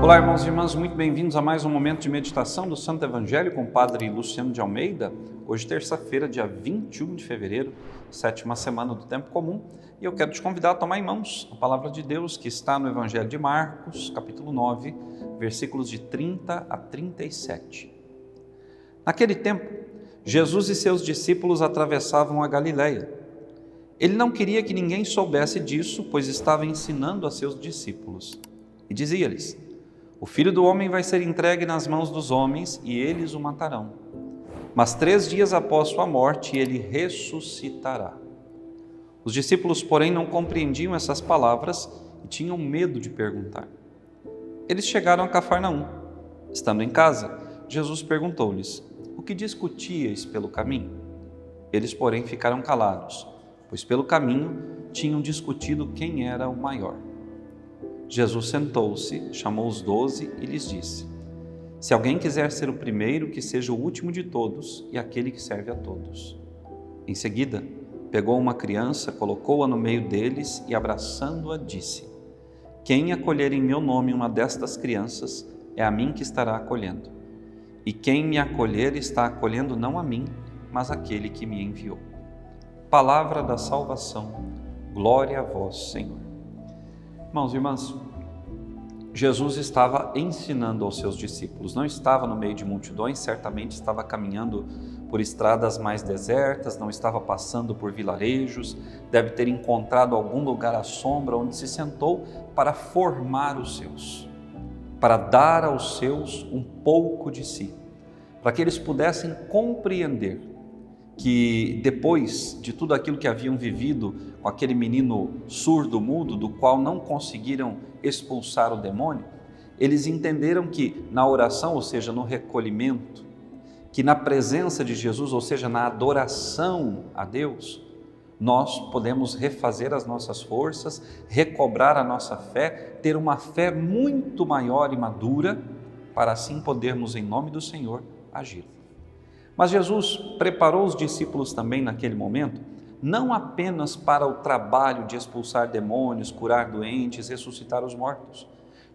Olá, irmãos e irmãs, muito bem-vindos a mais um momento de meditação do Santo Evangelho com o Padre Luciano de Almeida. Hoje, terça-feira, dia 21 de fevereiro, sétima semana do Tempo Comum, e eu quero te convidar a tomar em mãos a palavra de Deus que está no Evangelho de Marcos, capítulo 9, versículos de 30 a 37. Naquele tempo, Jesus e seus discípulos atravessavam a Galileia. Ele não queria que ninguém soubesse disso, pois estava ensinando a seus discípulos. E dizia-lhes: o Filho do Homem vai ser entregue nas mãos dos homens e eles o matarão. Mas 3 dias após sua morte, ele ressuscitará. Os discípulos, porém, não compreendiam essas palavras e tinham medo de perguntar. Eles chegaram a Cafarnaum. Estando em casa, Jesus perguntou-lhes: o que discutíeis pelo caminho? Eles, porém, ficaram calados, pois pelo caminho tinham discutido quem era o maior. Jesus sentou-se, chamou os 12 e lhes disse: se alguém quiser ser o primeiro, que seja o último de todos e aquele que serve a todos. Em seguida, pegou uma criança, colocou-a no meio deles e, abraçando-a, disse: quem acolher em meu nome uma destas crianças, é a mim que estará acolhendo. E quem me acolher está acolhendo não a mim, mas aquele que me enviou. Palavra da salvação. Glória a vós, Senhor. Irmãos e irmãs, Jesus estava ensinando aos seus discípulos, não estava no meio de multidões, certamente estava caminhando por estradas mais desertas, não estava passando por vilarejos, deve ter encontrado algum lugar à sombra onde se sentou para formar os seus, para dar aos seus um pouco de si, para que eles pudessem compreender que depois de tudo aquilo que haviam vivido com aquele menino surdo, mudo, do qual não conseguiram expulsar o demônio, eles entenderam que na oração, ou seja, no recolhimento, que na presença de Jesus, ou seja, na adoração a Deus, nós podemos refazer as nossas forças, recobrar a nossa fé, ter uma fé muito maior e madura, para assim podermos, em nome do Senhor, agir. Mas Jesus preparou os discípulos também naquele momento, não apenas para o trabalho de expulsar demônios, curar doentes, ressuscitar os mortos.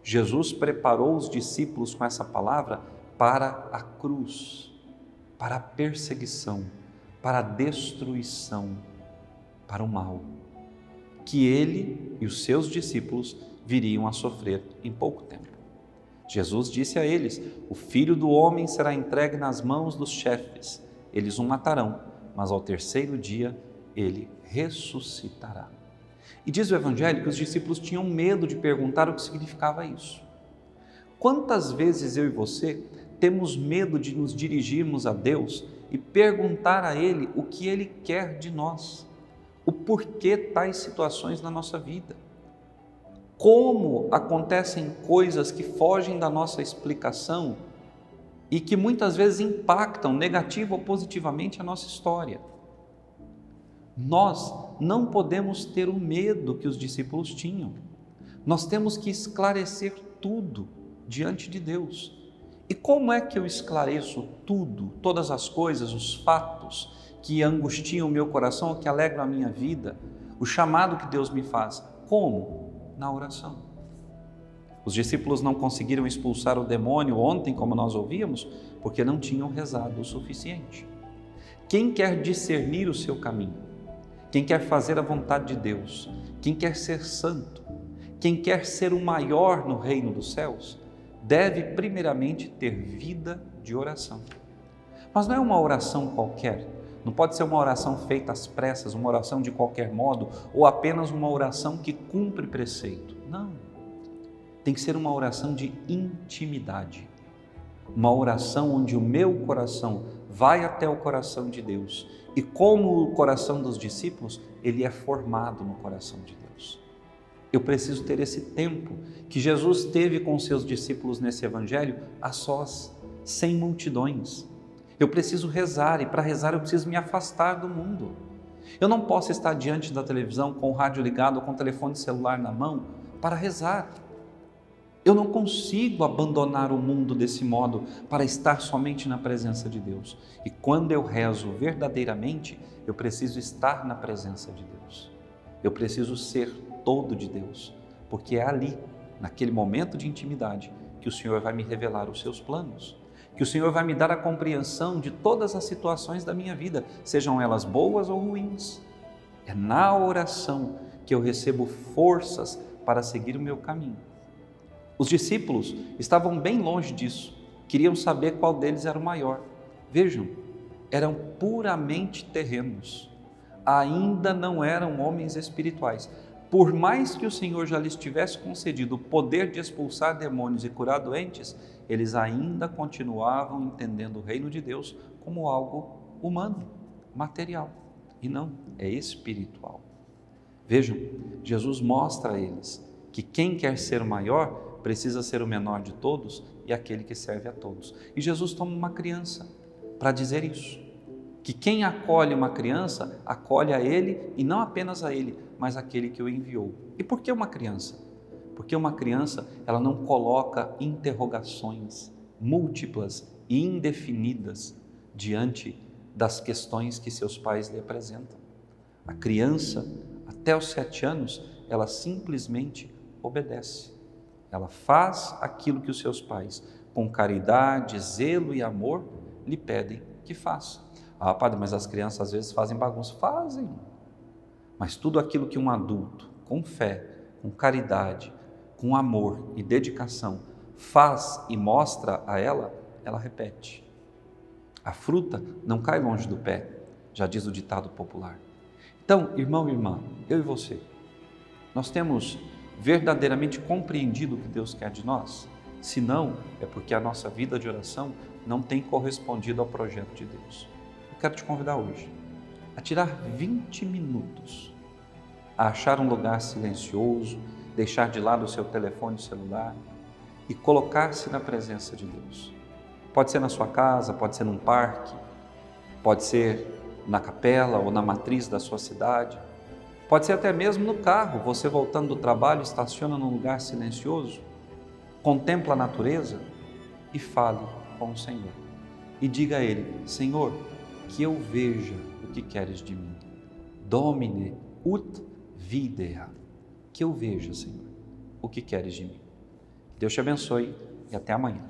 Jesus preparou os discípulos com essa palavra para a cruz, para a perseguição, para a destruição, para o mal, que ele e os seus discípulos viriam a sofrer em pouco tempo. Jesus disse a eles: o Filho do Homem será entregue nas mãos dos chefes, eles o matarão, mas ao terceiro dia ele ressuscitará. E diz o Evangelho que os discípulos tinham medo de perguntar o que significava isso. Quantas vezes eu e você temos medo de nos dirigirmos a Deus e perguntar a Ele o que Ele quer de nós, o porquê tais situações na nossa vida? Como acontecem coisas que fogem da nossa explicação e que muitas vezes impactam negativa ou positivamente a nossa história. Nós não podemos ter o medo que os discípulos tinham. Nós temos que esclarecer tudo diante de Deus. E como é que eu esclareço tudo, todas as coisas, os fatos que angustiam o meu coração, que alegram a minha vida, o chamado que Deus me faz? Como? Na oração. Os discípulos não conseguiram expulsar o demônio ontem, como nós ouvíamos, porque não tinham rezado o suficiente. Quem quer discernir o seu caminho, quem quer fazer a vontade de Deus, quem quer ser santo, quem quer ser o maior no reino dos céus, deve primeiramente ter vida de oração. Mas não é uma oração qualquer. Não pode ser uma oração feita às pressas, uma oração de qualquer modo, ou apenas uma oração que cumpre preceito. Não. Tem que ser uma oração de intimidade. Uma oração onde o meu coração vai até o coração de Deus. E como o coração dos discípulos, ele é formado no coração de Deus. Eu preciso ter esse tempo que Jesus teve com seus discípulos nesse evangelho, a sós, sem multidões. Eu preciso rezar, e para rezar eu preciso me afastar do mundo. Eu não posso estar diante da televisão com o rádio ligado ou com o telefone celular na mão para rezar. Eu não consigo abandonar o mundo desse modo para estar somente na presença de Deus. E quando eu rezo verdadeiramente, eu preciso estar na presença de Deus. Eu preciso ser todo de Deus, porque é ali, naquele momento de intimidade, que o Senhor vai me revelar os seus planos, que o Senhor vai me dar a compreensão de todas as situações da minha vida, sejam elas boas ou ruins. É na oração que eu recebo forças para seguir o meu caminho. Os discípulos estavam bem longe disso, queriam saber qual deles era o maior. Vejam, eram puramente terrenos, ainda não eram homens espirituais. Por mais que o Senhor já lhes tivesse concedido o poder de expulsar demônios e curar doentes, eles ainda continuavam entendendo o reino de Deus como algo humano, material, e não, é espiritual. Vejam, Jesus mostra a eles que quem quer ser o maior precisa ser o menor de todos e aquele que serve a todos. E Jesus toma uma criança para dizer isso, que quem acolhe uma criança, acolhe a ele e não apenas a ele, mas aquele que o enviou. E por que uma criança? Porque uma criança, ela não coloca interrogações múltiplas e indefinidas diante das questões que seus pais lhe apresentam. A criança, até os 7 anos, ela simplesmente obedece. Ela faz aquilo que os seus pais, com caridade, zelo e amor, lhe pedem que faça. Ah, padre, mas as crianças às vezes fazem bagunça. Fazem. Mas tudo aquilo que um adulto, com fé, com caridade, com amor e dedicação, faz e mostra a ela, ela repete. A fruta não cai longe do pé, já diz o ditado popular. Então, irmão e irmã, eu e você, nós temos verdadeiramente compreendido o que Deus quer de nós? Se não, é porque a nossa vida de oração não tem correspondido ao projeto de Deus. Eu quero te convidar hoje a tirar 20 minutos, a achar um lugar silencioso, deixar de lado o seu telefone celular e colocar-se na presença de Deus. Pode ser na sua casa, pode ser num parque, pode ser na capela ou na matriz da sua cidade, pode ser até mesmo no carro, você voltando do trabalho, estaciona num lugar silencioso, contempla a natureza e fale com o Senhor. E diga a Ele: Senhor, que eu veja o que queres de mim. Domine ut videa. Que eu veja, Senhor, o que queres de mim. Deus te abençoe e até amanhã.